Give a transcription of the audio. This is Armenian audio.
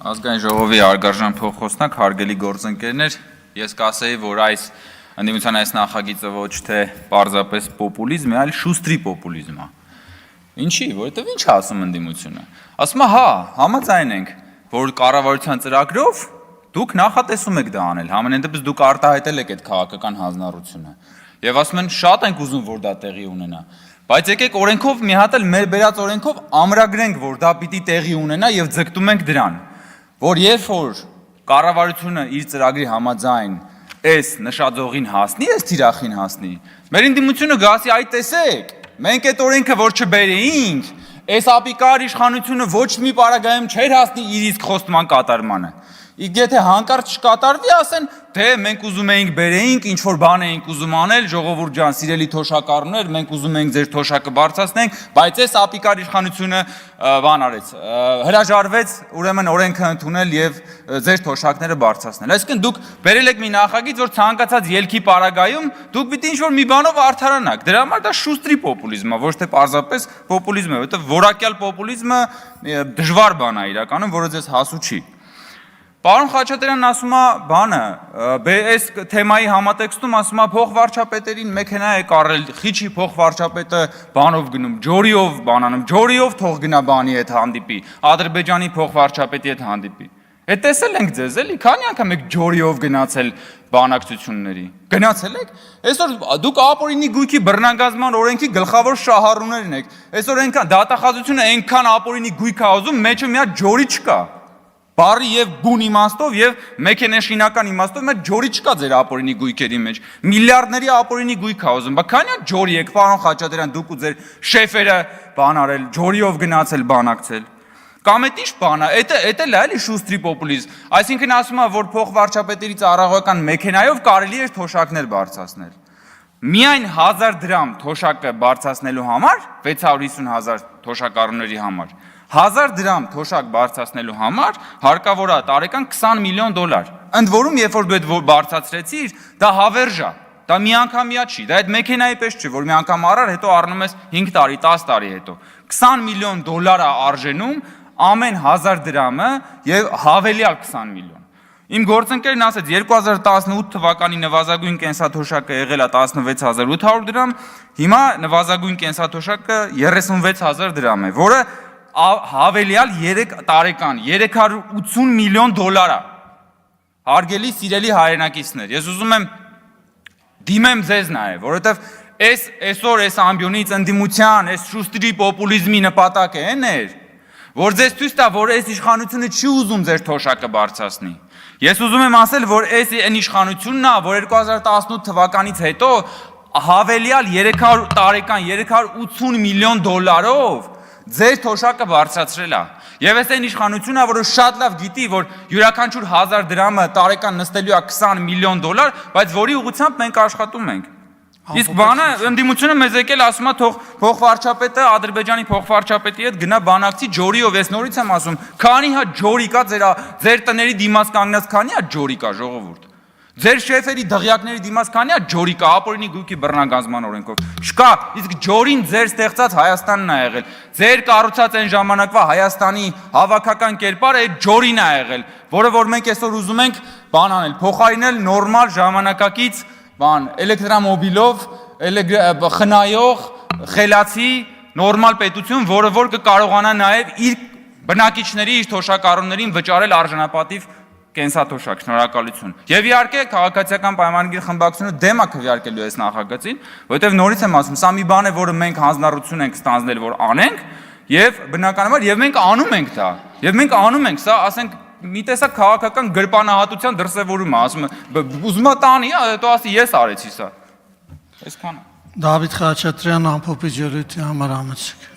Ազգային ժողովի հարգարժան փոխխոսնակ, հարգելի գործընկերներ, ես կասեի, որ այս ընդդիմության այս նախագիծը ոչ թե պարզապես պոպուլիզմ է, այլ շուստրի պոպուլիզմ է։ Ինչի, որովհետև ինչ է ասում ընդդիմությունը։ Ասում է, հա, համաձայն ենք, որ կառավարության ծրագրով դուք նախատեսում եք դա անել, համենայն դեպս դուք արտահայտել եք այդ քաղաքական հանձնառությունը։ Եվ ասում են, շատ ենք ուզում, որ դա տեղի ունենա։ Բայց եկեք օրենքով մի հատ էլ մեր բերած օրենքով ամրագրենք, որ դա պիտի տեղի ունենա եւ ձգտում ենք դրան, որ երբ որ կառավարությունը իր ծրագրի համաձայն այս նշաձողին հասնի, այս թիրախին հասնի, մեր ընդդիմությունը գասի այ տեսեք, մենք այդ օրենքը որ չբերեինք, այս ապիկար իշխանությունը ոչ մի պարագայում չէր հասնի իր իսկ խոստման կատարմանը։ Եթե հանկարծ չկատարվի, ասեն, թե մենք ուզում էինք բերեինք, ինչ որ բան էինք ուզում անել, ժողովուրդ ջան, սիրելի թոշակառուներ, մենք ուզում էինք ձեր թոշակը բարձրացնենք, բայց այս ապիկար իշխանությունը բան արեց, հրաժարվեց, ուրեմն օրենքը ընդունել եւ ձեր թոշակները բարձրացնել։ Այսինքն դուք բերել եք մի նախագիծ, որ ցանկացած ելքի պարագայում դուք պիտի ինչ որ մի բանով արդարանաք։ Դրա համար դա շուստրի պոպուլիզմ է, ոչ թե պարզապես պոպուլիզմ է, որովհետեւ որակյալ պոպուլիզմը դժվար բան է իրականում, որը ձեզ հասու չի։ Պարոն Խաչատրյանն ասում է բանը, այս թեմայի համատեքստում ասում է փոխվարչապետերին մեքենա է կարել, խիչի փոխվարչապետը բանով գնում, ջորիով բանանում, ջորիով թող գնա բանի հետ հանդիպի, Ադրբեջանի փոխվարչապետի հետ հանդիպի։ Է տեսել ենք ձեզ էլի, քանի անգամ եք ջորիով գնացել բանակցությունների։ Գնացել եք։ Այսօր դուք ապօրինի գույքի բռնագազման օրենքի գլխավոր շահառուներն եք։ Այսօր այնքան դատախազությունը այնքան ապօրինի գույք է ուզում, մեջը մի հատ ջորի չկա։ Բարի եւ բուն իմաստով եւ մեքենաշինական իմաստով մեծ ջորի չկա ձեր ապօրինի գույքերի մեջ։ Միլիարդների ապօրինի գույք է ուզում։ Բա քանի հատ ջորի եք, պարոն Խաչատրյան, դուք ու ձեր շեֆերը բան արել, ջորիով գնացել, բանակցել։ Կամ այդ ինչ բան է, էդ էլ է էլի շուստրի պոպուլիզմ։ Այսինքն ասում է, որ փոխվարչապետերի ծառայողական մեքենայով կարելի է թոշակներ բարձրացնել։ Միայն 1000 դրամ թոշակը բարձրացնելու համար, 650,000 թոշակառուների համար 1000 դրամ թոշակ բարձրացնելու համար հարկավոր է տարեկան $20 միլիոն։ Ընդ որում, երբ որ դու այդ բարձրացրեցիր, դա հավերժ է, դա միանգամյա չի, դա այդ մեքենայի պես չի, որ մի անգամ առար, հետո առնում ես 5 տարի, 10 տարի հետո։ $20 միլիոն է արժենում ամեն 1000 դրամը եւ հավելյալ 20 միլիոն։ Իմ գործընկերն ասաց 2018 թվականի նվազագույն կենսաթոշակը եղել է 16800 դրամ, հիմա նվազագույն կենսաթոշակը 36000 դրամ է, որը հավելյալ 3 տարեկան 380 միլիոն դոլար է։ Հարգելի սիրելի հայրենակիցներ, ես ուզում եմ դիմեմ ձեզ նաև, որովհետև այսօր այս ամբիոնից ընդդիմության, այս շուստրի պոպուլիզմի նպատակը այն էր, որ ձեզ ցույց տա, որ այս իշխանությունը չի ուզում ձեր թոշակը բարձրացնի։ Ես ուզում եմ ասել, որ այս այն իշխանությունն է, որ 2018 թվականից հետո հավելյալ 300 տարեկան 380 միլիոն դոլարով ձեր թոշակը բարձրացրել է։ Եվ այս այն իշխանությունն է, որը շատ լավ գիտի, որ յուրաքանչյուր 1000 դրամը տարեկան նստելու է 20 միլիոն դոլար, բայց որի ուղղությամբ մենք աշխատում ենք։ Իսկ բանը ընդդիմությունը մեզ եկել ասում է թող փոխվարչապետը Ադրբեջանի փոխվարչապետի հետ գնա բանակցի ջորիով, ես նորից եմ ասում, քանի հատ ջորի կա ձեր տների դիմաց կանգնած, քանի հատ ջորի կա ժողովուրդ։ Ձեր շեֆերի դղյակների դիմաց քանի հատ ջորի կա ապօրինի գույքի բռնագազման օրենքով։ Չկա, իսկ ջորին ձեր ստեղծած Հայաստանն է եղել։ Ձեր կառուցած այն ժամանակվա Հայաստանի հավաքական կերպարը այդ ջորին է եղել, որը որ մենք այսօր ուզում ենք բան անել, փոխարինել նորմալ ժամանակակից բան, էլեկտրամոբիլով, խնայող, խելացի, նորմալ պետություն, որը որ կկարողանա նաև իր բնակիչների, իր թոշակառուներին վճարել արժանապատիվ կենսաթոշակ, շնորհակալություն։ Եվ իհարկե քաղաքացիական պայմանագիր խմբակցությունը դեմ է քվեարկելու այս նախագծին, որովհետև նորից եմ ասում, սա մի բան է, որը մենք հանձնառություն ենք ստանձնել, որ անենք, եւ բնականաբար եւ մենք անում ենք դա։ Եվ մենք անում ենք սա, ասենք մի տեսակ քաղաքական գրպանահատության դրսևորում է, ասում է ուզում է տանի, հետո ասի ես արեցի սա։ Այսքանը։ Դավիթ Խաչատրյան ամփոփի ջրույթի համար ամեցիկ։